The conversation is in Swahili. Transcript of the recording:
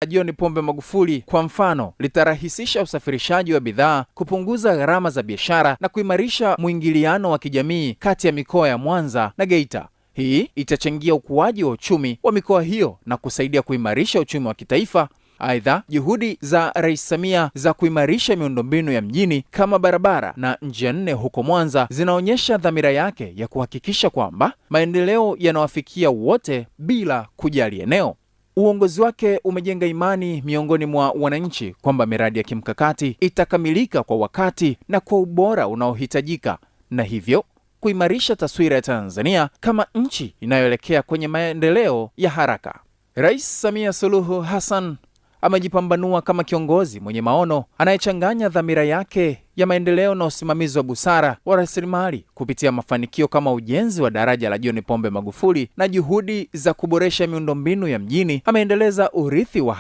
John Pombe Magufuli kwa mfano litarahisisha usafirishaji wa bidhaa, kupunguza gharama za biashara na kuimarisha mwingiliano wa kijamii kati ya mikoa ya Mwanza na Geita. Hii itachangia ukuaji wa uchumi wa mikoa hiyo na kusaidia kuimarisha uchumi wa kitaifa. Aidha, juhudi za Rais Samia za kuimarisha miundombinu ya mjini kama barabara na njia 4 huko Mwanza zinaonyesha dhamira yake ya kuhakikisha kwamba maendeleo yanawafikia wote bila kujali eneo. Uongozi wake umejenga imani miongoni mwa wananchi kwamba miradi ya kimkakati itakamilika kwa wakati na kwa ubora unaohitajika, na hivyo kuimarisha taswira ya Tanzania kama nchi inayoelekea kwenye maendeleo ya haraka. Rais Samia Suluhu Hassan amejipambanua kama kiongozi mwenye maono anayechanganya dhamira yake ya maendeleo na usimamizi wa busara wa rasilimali kupitia mafanikio kama ujenzi wa daraja la John Pombe Magufuli na juhudi za kuboresha miundombinu ya mjini. Ameendeleza urithi wa